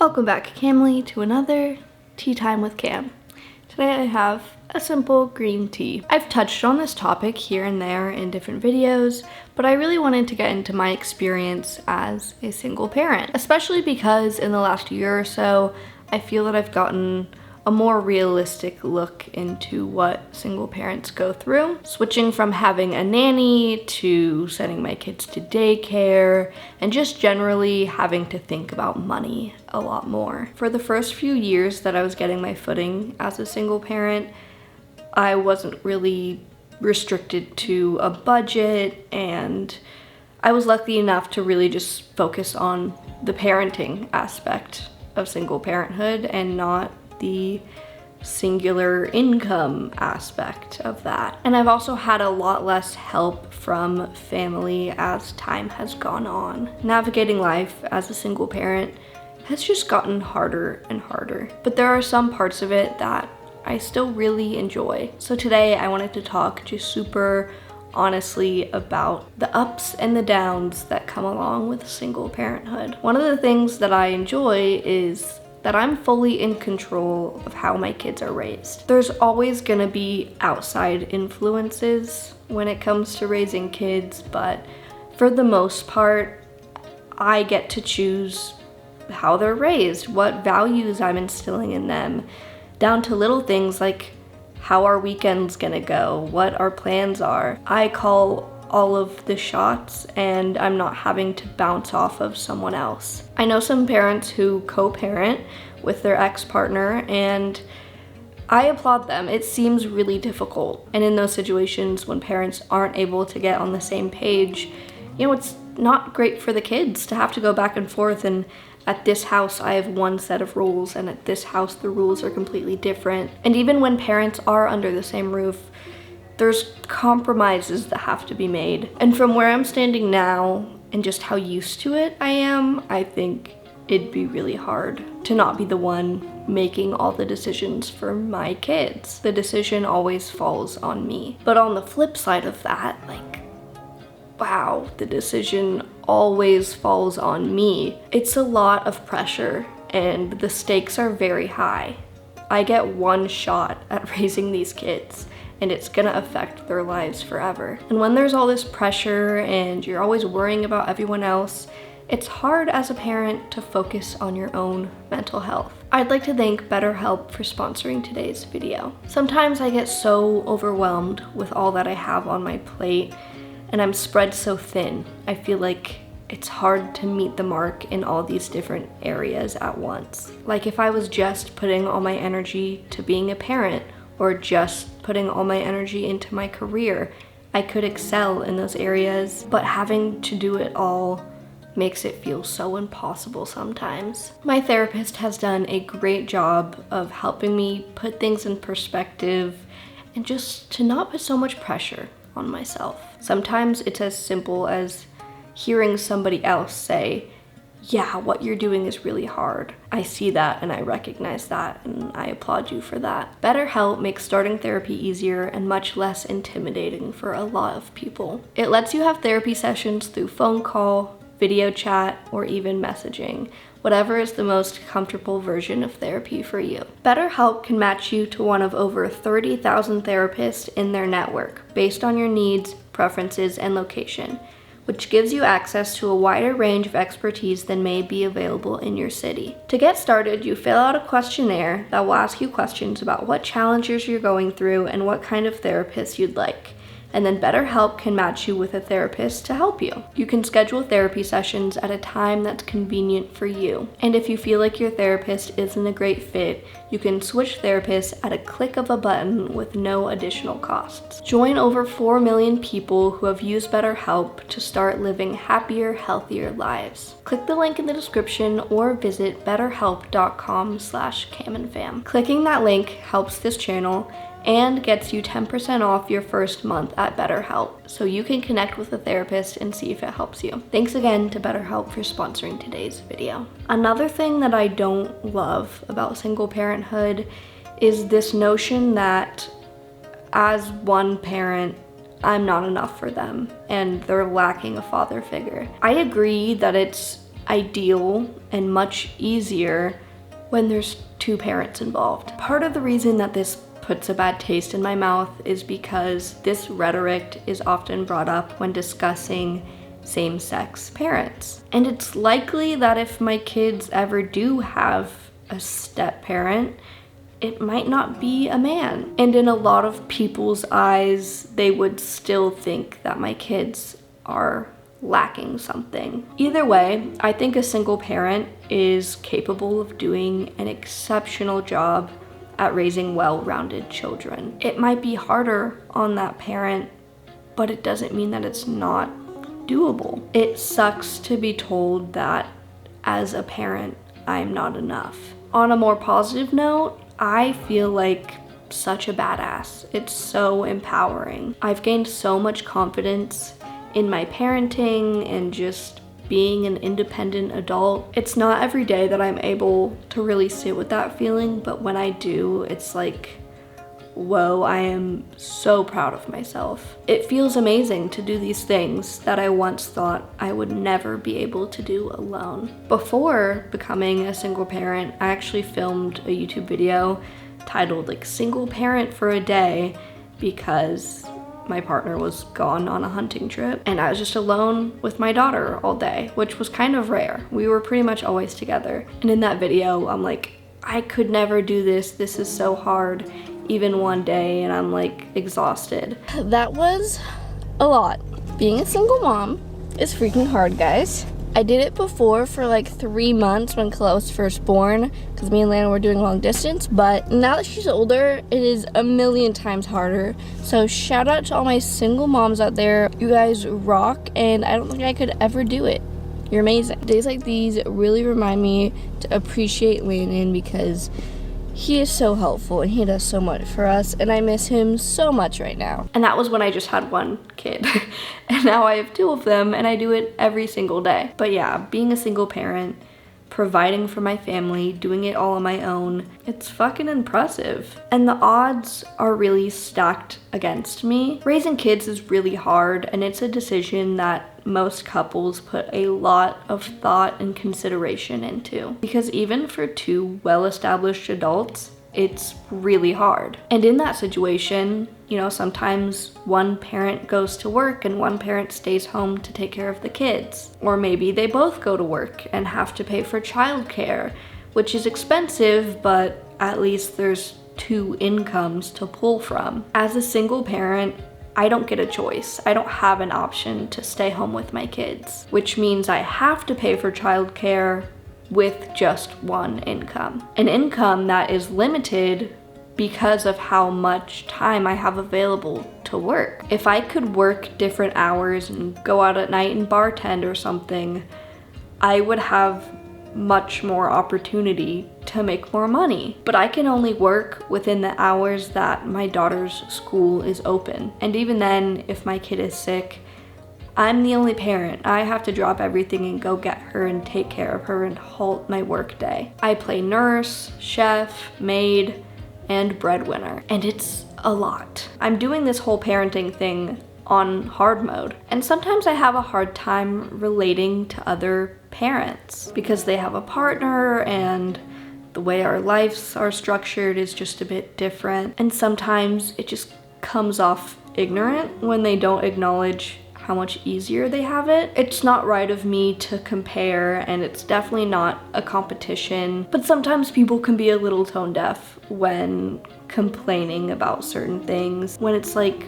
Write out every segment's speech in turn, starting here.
Welcome back, Camly, to another Tea Time with Cam. Today I have a simple green tea. I've touched on this topic here and there in different videos, but I really wanted to get into my experience as a single parent, especially because in the last year or so, I feel that I've gotten a more realistic look into what single parents go through. Switching from having a nanny to sending my kids to daycare and just generally having to think about money a lot more. For the first few years that I was getting my footing as a single parent, I wasn't really restricted to a budget, and I was lucky enough to really just focus on the parenting aspect of single parenthood and not the singular income aspect of that. And I've also had a lot less help from family as time has gone on. Navigating life as a single parent has just gotten harder and harder, but there are some parts of it that I still really enjoy. So today I wanted to talk just super honestly about the ups and the downs that come along with single parenthood. One of the things that I enjoy is that I'm fully in control of how my kids are raised. There's always gonna be outside influences when it comes to raising kids, but for the most part, I get to choose how they're raised, what values I'm instilling in them, down to little things like how our weekend's gonna go, what our plans are. I call all of the shots, and I'm not having to bounce off of someone else. I know some parents who co-parent with their ex-partner, and I applaud them. It seems really difficult. And in those situations when parents aren't able to get on the same page, it's not great for the kids to have to go back and forth, and at this house I have one set of rules, and at this house the rules are completely different. And even when parents are under the same roof, there's compromises that have to be made. And from where I'm standing now and just how used to it I am, I think it'd be really hard to not be the one making all the decisions for my kids. The decision always falls on me. But on the flip side of that, wow, the decision always falls on me. It's a lot of pressure and the stakes are very high. I get one shot at raising these kids, and it's gonna affect their lives forever. And when there's all this pressure and you're always worrying about everyone else, it's hard as a parent to focus on your own mental health. I'd like to thank BetterHelp for sponsoring today's video. Sometimes I get so overwhelmed with all that I have on my plate, and I'm spread so thin. I feel like it's hard to meet the mark in all these different areas at once. Like if I was just putting all my energy to being a parent, or just putting all my energy into my career, I could excel in those areas, but having to do it all makes it feel so impossible sometimes. My therapist has done a great job of helping me put things in perspective and just to not put so much pressure on myself. Sometimes it's as simple as hearing somebody else say, yeah, what you're doing is really hard. I see that and I recognize that, and I applaud you for that. BetterHelp makes starting therapy easier and much less intimidating for a lot of people. It lets you have therapy sessions through phone call, video chat, or even messaging, whatever is the most comfortable version of therapy for you. BetterHelp can match you to one of over 30,000 therapists in their network based on your needs, preferences, and location, which gives you access to a wider range of expertise than may be available in your city. To get started, you fill out a questionnaire that will ask you questions about what challenges you're going through and what kind of therapist you'd like. And then BetterHelp can match you with a therapist to help you. You can schedule therapy sessions at a time that's convenient for you. And if you feel like your therapist isn't a great fit, you can switch therapists at a click of a button with no additional costs. Join over 4 million people who have used BetterHelp to start living happier, healthier lives. Click the link in the description or visit betterhelp.com/Cam&Fam. Clicking that link helps this channel and gets you 10% off your first month at BetterHelp, so you can connect with a therapist and see if it helps you. Thanks again to BetterHelp for sponsoring today's video. Another thing that I don't love about single parenthood is this notion that as one parent, I'm not enough for them and they're lacking a father figure. I agree that it's ideal and much easier when there's two parents involved. Part of the reason that this puts a bad taste in my mouth is because this rhetoric is often brought up when discussing same-sex parents. And it's likely that if my kids ever do have a step-parent, it might not be a man. And in a lot of people's eyes, they would still think that my kids are lacking something. Either way, I think a single parent is capable of doing an exceptional job at raising well-rounded children. It might be harder on that parent, but it doesn't mean that it's not doable. It sucks to be told that as a parent, I'm not enough. On a more positive note, I feel like such a badass. It's so empowering. I've gained so much confidence in my parenting and just being an independent adult. It's not every day that I'm able to really sit with that feeling, but when I do, it's like, whoa, I am so proud of myself. It feels amazing to do these things that I once thought I would never be able to do alone. Before becoming a single parent, I actually filmed a YouTube video titled like Single Parent for a Day because my partner was gone on a hunting trip and I was just alone with my daughter all day, which was kind of rare. We were pretty much always together. And in that video, I'm like, I could never do this. This is so hard, even one day, and I'm like exhausted. That was a lot. Being a single mom is freaking hard, guys. I did it before for like 3 months when Chloe was first born because me and Lana were doing long distance, but now that she's older, it is a million times harder. So shout out to all my single moms out there. You guys rock, and I don't think I could ever do it. You're amazing. Days like these really remind me to appreciate Landon because he is so helpful and he does so much for us, and I miss him so much right now. And that was when I just had one kid. And now I have 2 of them and I do it every single day. But yeah, being a single parent, providing for my family, doing it all on my own, it's fucking impressive. And the odds are really stacked against me. Raising kids is really hard, and it's a decision that most couples put a lot of thought and consideration into. Because even for 2 well-established adults, it's really hard. And in that situation, you know, sometimes one parent goes to work and one parent stays home to take care of the kids. Or maybe they both go to work and have to pay for childcare, which is expensive, but at least there's 2 incomes to pull from. As a single parent, I don't get a choice. I don't have an option to stay home with my kids, which means I have to pay for childcare with just one income. An income that is limited because of how much time I have available to work. If I could work different hours and go out at night and bartend or something, I would have much more opportunity to make more money. But I can only work within the hours that my daughter's school is open. And even then, if my kid is sick, I'm the only parent. I have to drop everything and go get her and take care of her and halt my work day. I play nurse, chef, maid, and breadwinner, and it's a lot. I'm doing this whole parenting thing on hard mode, and sometimes I have a hard time relating to other parents because they have a partner and the way our lives are structured is just a bit different, and sometimes it just comes off ignorant when they don't acknowledge how much easier they have it. It's not right of me to compare, and it's definitely not a competition, but sometimes people can be a little tone deaf when complaining about certain things, when it's like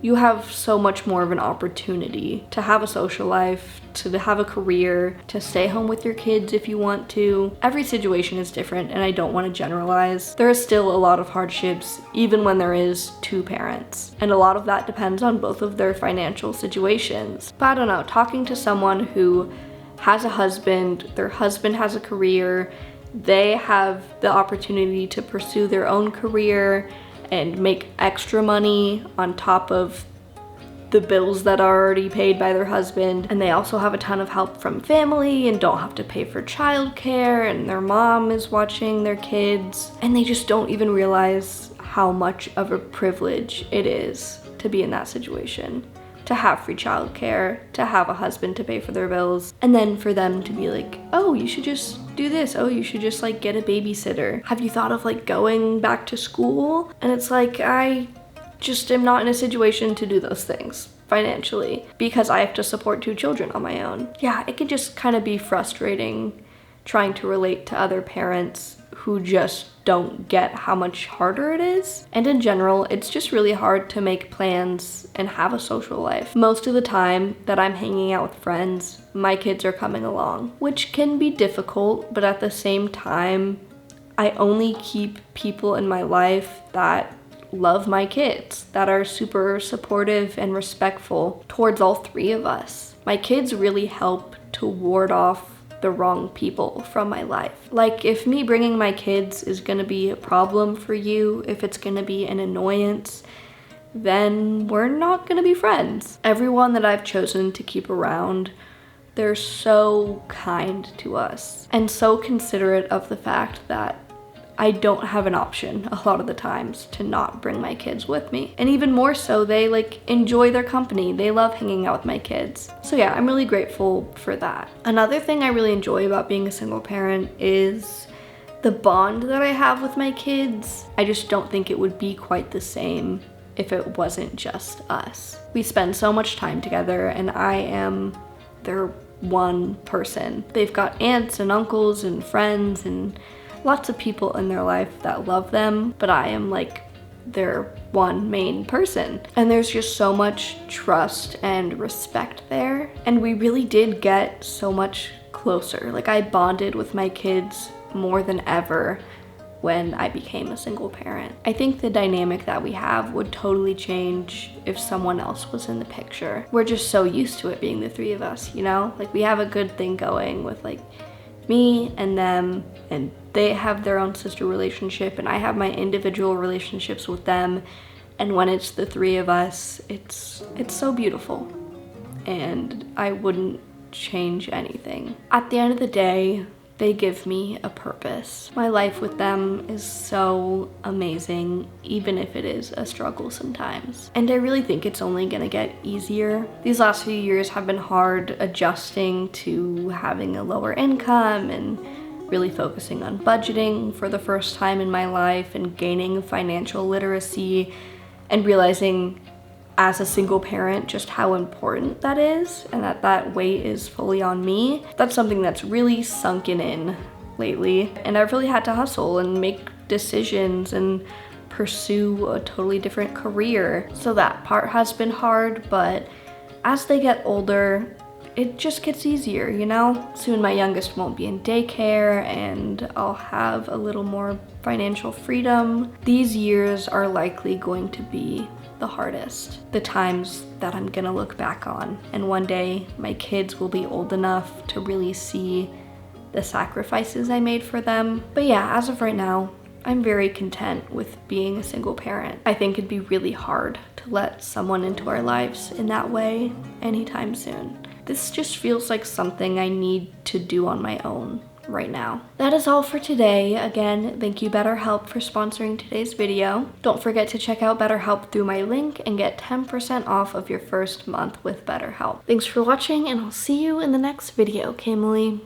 you have so much more of an opportunity to have a social life, to have a career, to stay home with your kids if you want to. Every situation is different, and I don't want to generalize. There is still a lot of hardships, even when there is 2 parents. And a lot of that depends on both of their financial situations. But I don't know, talking to someone who has a husband, their husband has a career, they have the opportunity to pursue their own career and make extra money on top of the bills that are already paid by their husband, and they also have a ton of help from family and don't have to pay for childcare, and their mom is watching their kids, and they just don't even realize how much of a privilege it is to be in that situation, to have free childcare, to have a husband to pay for their bills, and then for them to be like, oh, you should just do this. Oh, you should just like get a babysitter. Have you thought of like going back to school? And it's like, I just am not in a situation to do those things financially because I have to support 2 children on my own. Yeah, it can just kind of be frustrating trying to relate to other parents who just don't get how much harder it is. And in general, it's just really hard to make plans and have a social life. Most of the time that I'm hanging out with friends, my kids are coming along, which can be difficult, but at the same time, I only keep people in my life that love my kids, that are super supportive and respectful towards all 3 of us. My kids really help to ward off the wrong people from my life. Like, if me bringing my kids is gonna be a problem for you, if it's gonna be an annoyance, then we're not gonna be friends. Everyone that I've chosen to keep around, they're so kind to us and so considerate of the fact that I don't have an option a lot of the times to not bring my kids with me. And even more so, they like enjoy their company. They love hanging out with my kids. So yeah, I'm really grateful for that. Another thing I really enjoy about being a single parent is the bond that I have with my kids. I just don't think it would be quite the same if it wasn't just us. We spend so much time together and I am their one person. They've got aunts and uncles and friends and lots of people in their life that love them, but I am like their one main person. And there's just so much trust and respect there. And we really did get so much closer. Like, I bonded with my kids more than ever when I became a single parent. I think the dynamic that we have would totally change if someone else was in the picture. We're just so used to it being the 3 of us, you know? Like, we have a good thing going with like me and them, and they have their own sister relationship and I have my individual relationships with them. And when it's the 3 of us, it's so beautiful and I wouldn't change anything. At the end of the day, they give me a purpose. My life with them is so amazing, even if it is a struggle sometimes. And I really think it's only gonna get easier. These last few years have been hard adjusting to having a lower income and really focusing on budgeting for the first time in my life and gaining financial literacy and realizing as a single parent just how important that is and that weight is fully on me. That's something that's really sunken in lately, and I've really had to hustle and make decisions and pursue a totally different career. So that part has been hard, but as they get older, it just gets easier, you know? Soon my youngest won't be in daycare and I'll have a little more financial freedom. These years are likely going to be the hardest, the times that I'm gonna look back on. And one day my kids will be old enough to really see the sacrifices I made for them. But yeah, as of right now, I'm very content with being a single parent. I think it'd be really hard to let someone into our lives in that way anytime soon. This just feels like something I need to do on my own right now. That is all for today. Again, thank you BetterHelp for sponsoring today's video. Don't forget to check out BetterHelp through my link and get 10% off of your first month with BetterHelp. Thanks for watching and I'll see you in the next video, Camille.